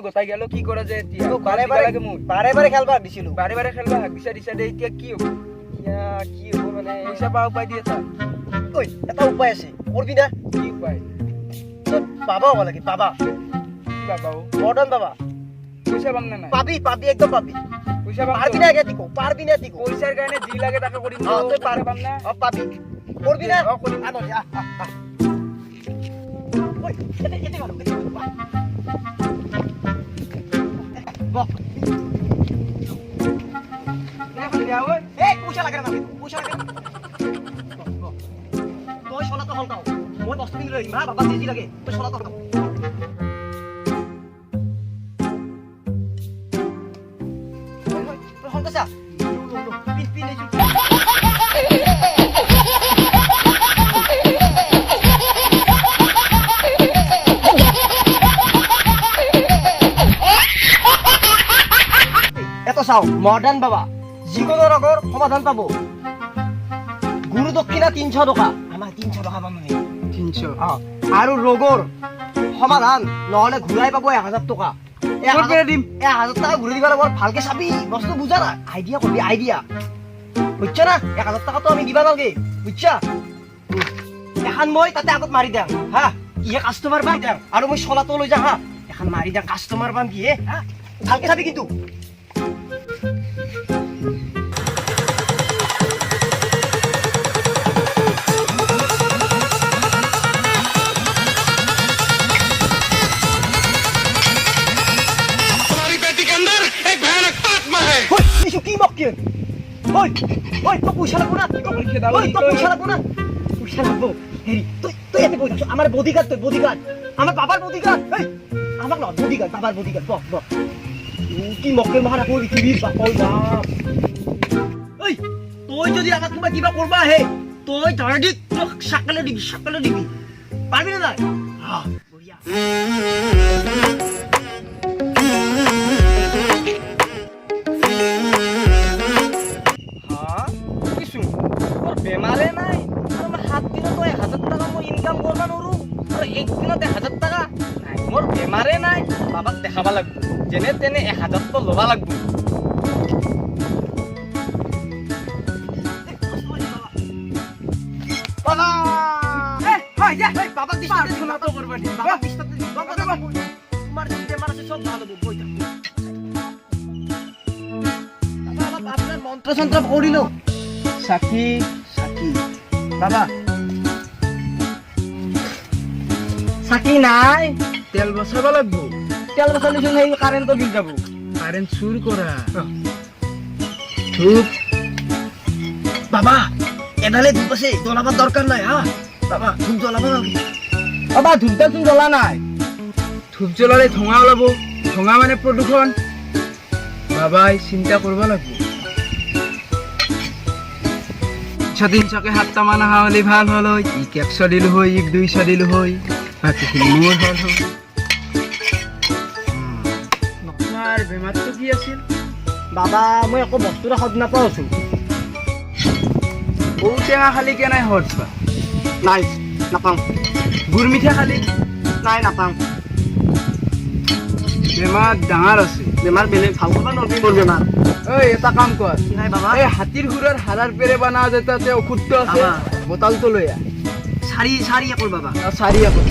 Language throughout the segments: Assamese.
গোটাই গেল কি কৰা যে এতিয়া বাৰে বাৰে খেলবা দিছিলো বাৰে খেলবা হাক দিছা দে এতিয়া কি হ'ব কি হ'ব মানে পইচা পাওঁ উপায় দি এটা ঐ এটা উপায় আছে কৰবি না কি উপায় বাবা হ'ব লাগে বাবা কি বাবাও মডাৰ্ণ বাবা পইচা পাম না নাই পাবি একদম পাবি পইচা পাম পারবি না পারবি না পইচাৰ কাৰণে যি লাগে তাকে কৰিম তুই পাম না পাবি কৰবি না কৰিম আনো ওই এতে মারো বাহ এই পয়সা লাগে না পয়সা লাগে তুই সোনা তো হলকাও মই বস্তু কিনি লই মা বাবা দিজি লাগে তুই সোনা তো হলকাও হলকাসা পিন এই এত চাও মডার্ন বাবা যিকোনো ৰোগৰ সমাধান পাব গুৰু দক্ষিণা 300 টকা আমাৰ 300 টকা পাম 300 আৰু ৰোগৰ সমাধান নহলে ঘূৰাই পাব 1000 টকা 1000 দিম 1000 টকা ঘূৰাই দিবা লাগিব ভালকে চাবি বস্তু বুজা না আইডিয়া কৰিবি আইডিয়া বুঝছা না 1000 টকা তো আমি দিবা নালগে বুঝছা এখন মই তাতে আগত মাৰি দিম হা ইয়ে কাস্টমাৰ পাই দিম আৰু মই চলাটো লৈ যা হা এখন মাৰি দিম কাস্টমাৰ পাম কি হা ভালকে চাবি কিন্তু কি মক্কে ওই তো পয়সা লাগবো না তো পয়সা লাগবো না পয়সা লাগবো হেরি তুই এতে বল আমার বডিগার্ড আমার বাবার বডিগার্ড এই আমার না বডিগার্ড বাবার বডিগার্ড বক কি মক্কে মারা কই পৃথিবীর বাপই বাপ এই তুই যদি আমাক কিবা কিবা করবা হে তুই ডাইরেক্ট সকালে দিবি পারবি না হ্যাঁ বঢ়িয়া বেমারে নাই আমার 7 দিনে তো 1000 টাকা মই ইনকাম করবা নরু আর এক দিনতে 1000 টাকা নাই মোর বেমারে নাই বাবাক দেখাবা লাগবো যেনে তেনে 1000 তো লবা লাগবো বাবা হাই যা বাবা দিশতে শোনা তো করবা নি বাবা দিশতে বাবা তোমার যে বেমার আছে সব ভালো বই থাক বাবা আপনার মন্ত্র সন্ত্র করিল সাকি বাবা সাকি নাই তেল বসাবা লাগবো তেল বসালে সেই কারেন্ট বিল যাব কারেন্ট চুর করা ধূপ বাবা এডালে ধূপ আছে জ্বলাবার দরকার নাই হ্যাঁ বাবা ধূপ জ্বলাবা নাকি বাবা ধূপটা চুন জ্বলা নাই ধূপ জ্বলালে ধোঁয়া ওলাব ধোঁয়া মানে প্ৰদূষণ বাবাই চিন্তা করবা লাগবো 300কে 7টা মানা হলে ভাল হল ইক 100 দিলো হয় ইক 200 দিলো হয় বাকিখিনি মোৰ ভাল হয় নকমাৰ বেমাৰটো কি আছিল বাবা মই একো বস্তুৰে সদ নাপাওঁ আছো ঔটেঙা খালি কে নাই হৰছবা নাই নাপাওঁ গুৰ মিঠা খালি নাই নাপাওঁ বেমাৰ ডাঙৰ আছে বেমাৰ বেলেগ ভাল কৰিব নলবি মোৰ বেমাৰ এই এটা কাম কৰ কি নাই বাবা এই হাতীৰ গুৰৰ হাড়াৰ পেৰে বনা যেটাতে ঔষধটো আছে বটলটো লৈ আহ সারি একল বাবা সারি একল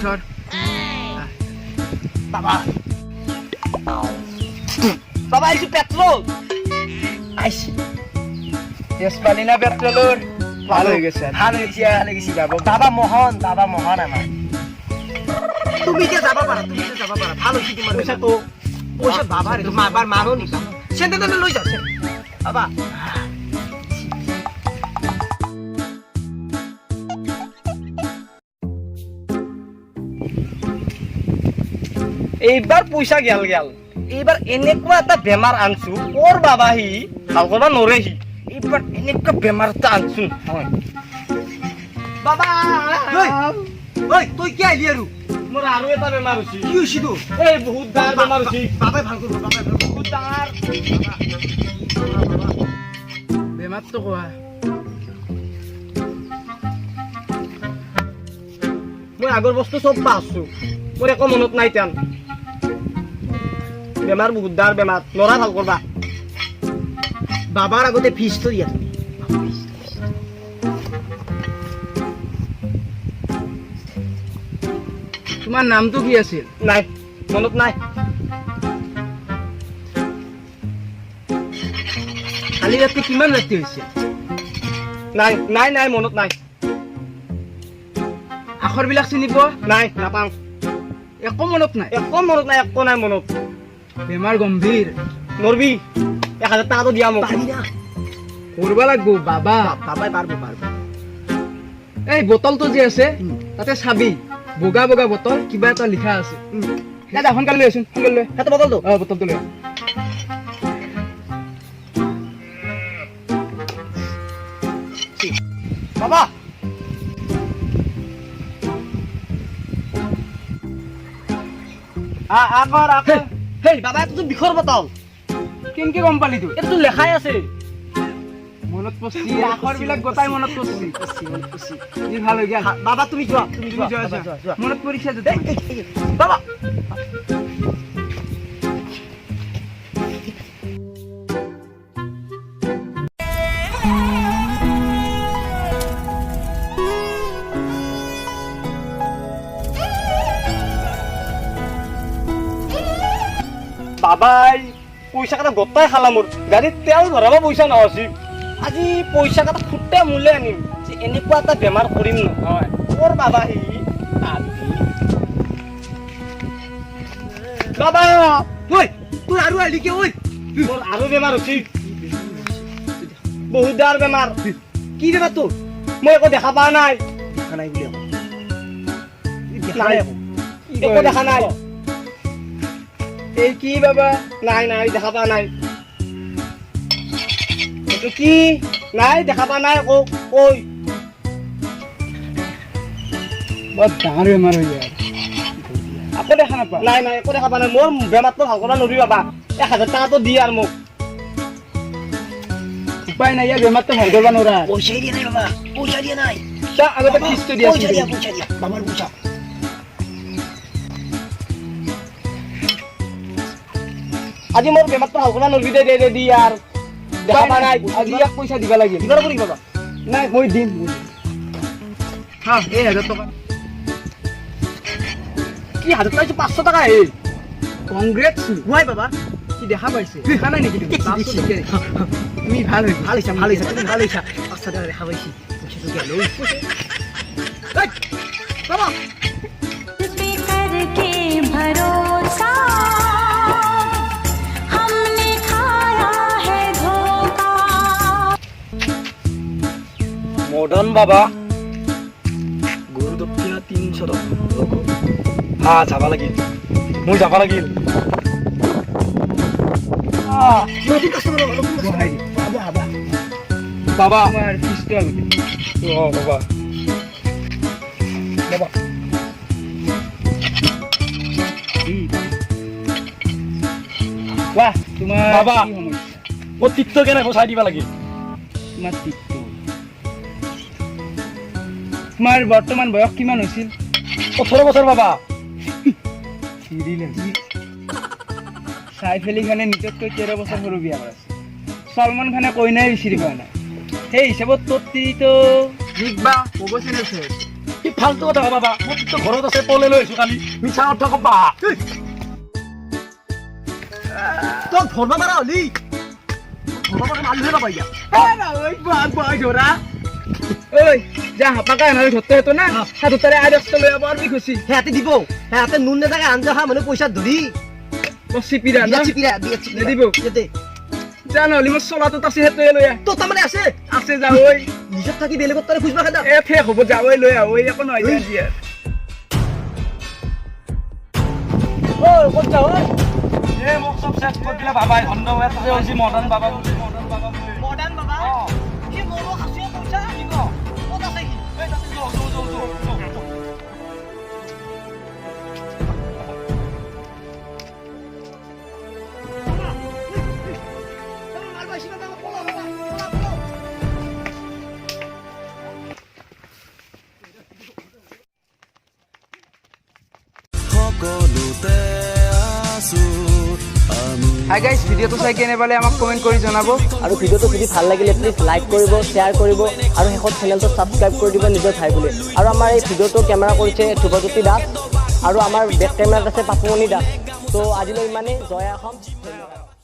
ধর বাবা বাবা এই পেট্রোল আইছি তেজপালি না পেট্রোলর ভালো হয়ে গেছে ভালো হয়েছে বাবা মোহন আমার তুমি যে যাবা পারা ভালো কি তোমার পয়সা বাবা রে তুমি আবার মানো নি সেন্টে লই যাচ্ছে বাবা এইবার পয়সা গেল এইবার এনেকুৱা এটা বেমাৰ আনছো ওৰ বাবা হি ভাল কৰবা নৰেহি এইবাৰ এনেকুৱা বেমাৰটা আনছো হয় বাবা ওই তুই কি আইলি আৰু মোৰ আৰো এটা বেমাৰ হইছে কি হইছি তো এই বহুত ডাঙৰ বেমাৰ হইছে বাবাই ভাল কৰব বহুত ডাঙৰ বেমাৰ তো কোৱা মই আগৰ বস্তু চব পাইছো মোৰ একো মনত নাই তেন বেমাৰ বহুত ডাৰ বেমাৰ লৰা ভাল কৰবা বাবাৰ আগতে ফিজটো দিয়া তুমি তোমাৰ নামটো কি আছিল? নাই মনত নাই কালি ৰাতি কিমান ৰাতি হৈছিল? নাই নাই নাই মনত নাই আখৰবিলাক চিনি পোৱা? নাই নাপাওঁ একো মনত নাই? একো মনত নাই একো নাই মনত বেমাৰ গম্ভীৰ নৰবি 1000 টাকাটো দিয়া মোক কৰিব লাগিব বাবা বাবাই পারবো পারবো এই বোতলটো যে আছে তাতে চাবি বগা বগা বোতল কিবা এটা লিখা আছে দাদা সোনকালে লৈ আছোন সোনকালে লৈ এটা বোতলটো বোতলটো লৈ বাবা আগৰ আগৰ হেই বাবা এটো বিষৰ বোতল কেনকে গম পালি তুই এটো লেখাই আছে মনত পছি আখৰবিলাক গোটাই মনত পছি ই ভাল হৈ গেল বাবা তুমি যোৱা মনত পৰিছে যদি বাবা বাবাই পইচা কাটা গোটাই খালা মোৰ গাড়ীত তেল ভৰাব পইচা নহছিল আজি পইচা কাটা ফুটে মূলে আনিম যে এনেকুৱা এটা বেমাৰ কৰিম নহয় তোৰ বাবা সি বাবা ঐ তোৰ আৰু আলি কে ঐ তোৰ আৰু বেমাৰ হৈছে বহুত ডাৰ বেমাৰ কি বেমাৰ তোৰ মই একো দেখা পোৱা নাই দেখা নাই বুলি একো দেখা নাই এই কি বাবা নাই নাই দেখা পোৱা নাই এইটো কি নাই দেখা পোৱা নাই আকৌ কৈ বৰ ডাঙৰ বেমাৰ হৈ যায় আকৌ দেখা নাপা নাই নাই একো দেখা পোৱা নাই মোৰ বেমাৰটো ভাল কৰা নৰি বাবা 1000 টাকাটো দি আৰু মোক উপায় নাই ইয়াৰ বেমাৰটো ভাল কৰিব নোৱাৰা পইচা দিয়া নাই বাবা পইচা দিয়া নাই চা আগতে ফিজটো দিয়া পইচা দিয়া বাবার পইচা আজি মোৰ বেমাৰটো ভাল কৰা নৰি দে দি আৰ দেখা পোৱা নাই আজি ইয়াক পইচা দিবা লাগিল দিবাৰ কৰি বাবা নাই মই দিম হা 1000 টকা কি 1000 টাকা 500 টাকা হে কংগ্ৰেটছ ওয়াই বাবা কি দেখা পাইছে দেখা নাই নেকি তুমি তুমি ভাল হৈ ভাল হৈছে তুমি ভাল হৈছে 500 টাকা দেখা পাইছি পইচাটো গেল বাবা पे करके भरोसा हमने खाया है धोखा মদন বাবা গৰু দক্ষিণা 300 টকা যাবা লাগিল মোৰ যাবা লাগিল বাবা আমাৰ ফিজটো আগতে বাবা বাবা বাহ তোমাৰ বাবা। কি সমস্যা? মোৰ টিকটো কেনে বচাই দিবা লাগিল তোমাৰ টিপটো তোমাৰ বৰ্তমান বয়স কিমান হৈছিল 18 বছৰ বাবা চাইফ আলী খানে নিজতকৈ 13 বছৰ সৰু বিয়া কৰাইছে সলমান খানে কইনাই বিচাৰি পোৱা নাই সেই হিচাপত তোৰ তিৰিটো জিকবা ক'ব চেনেছে কি ফালতু কথা বাবা মোৰ টিকটো ঘৰত আছে পলে লৈ আহিছো কালি মিছা কথা কবা তো ধৰ্ম মাৰা হলি ধৰ্ম মাৰা মালহে বাবা ইয়া ঐ যা হাপাকা এনারে ধরতে হতো না হাতু তারে আর একটা লয়া বার বি খুশি হেতে দিব হেতে নুন না জায়গা আনজা হা মানে পয়সা ধরি সিপিরা না চিপিরা দিব যেতে জানো হলি মোর চলাটো আছে হেতে লয়া তো তামানে আছে আছে যা ওই নিজত থাকি বেলেগত তারে খুঁজবা খাদা এ ফে হব যা ওই লয়া ওই এখন নয় দিয়া ও কোন যাও এ মোক সব সেট কৰি দিলা বাবাই হন্দ এটা হৈছে মডাৰ্ণ বাবা মডাৰ্ণ বাবা কি মোৰো খাসিয়া পইচা আনিব ক'ত আছে কি এই তাতে যো হাই গাইজ, ভিডিঅ'টো চাই কেনে পালে আমাক কমেণ্ট কৰি জনাব। আৰু ভিডিঅ'টো যদি ভাল লাগিলে প্লিজ লাইক কৰিব, শ্বেয়াৰ কৰিব আৰু শেষত চেনেলটো ছাবস্ক্ৰাইব কৰি দিব নিজৰ ভাই বুলি। আৰু আমাৰ এই ভিডিঅ'টো কেমেৰা কৰিছে ধ্ৰুৱজ্যোতি দাস আৰু আমাৰ বেক কেমেৰাত আছে পাপুমণি দাস। তো আজিলৈ ইমানেই। জয় অসম, ধন্যবাদ।